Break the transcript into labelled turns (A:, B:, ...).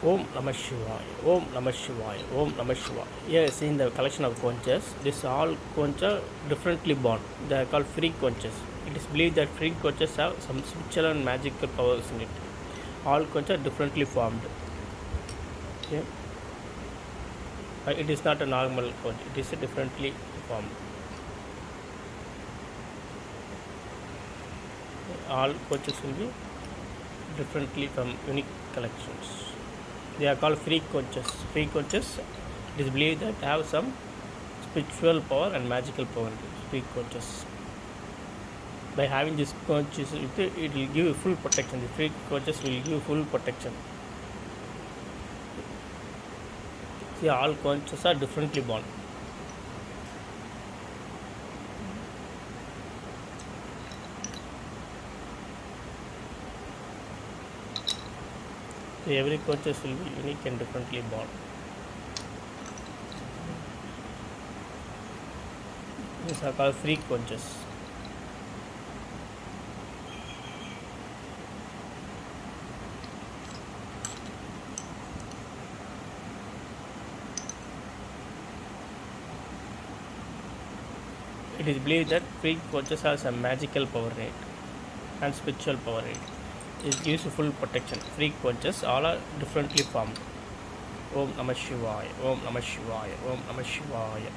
A: Om Namah Shivaya, Om Namah Shivaya, Om Namah Shivaya. Here seeing the collection of conchs. This all conchs are differently born. They are called free conchs. It is believed that free conchs have some spiritual and magical powers in it. All conchs are differently formed. Okay. It is not a normal conch. It is a differently formed. All conchs will be differently from unique collections. They are called free conchs. Free conchs, it is believed that have some spiritual power and magical power. Free conchs. By having these conchs, it will give you full protection. The free conchs will give full protection. See, all conchs are differently born. So every conchs will be unique and differently born. These are called free conchs. It is believed that free conchs has a magical power rate and spiritual power rate. It gives full protection. Free conchs all are differently formed. Om Namah Shivaya, Om Namah Shivaya, Om Namah Shivaya.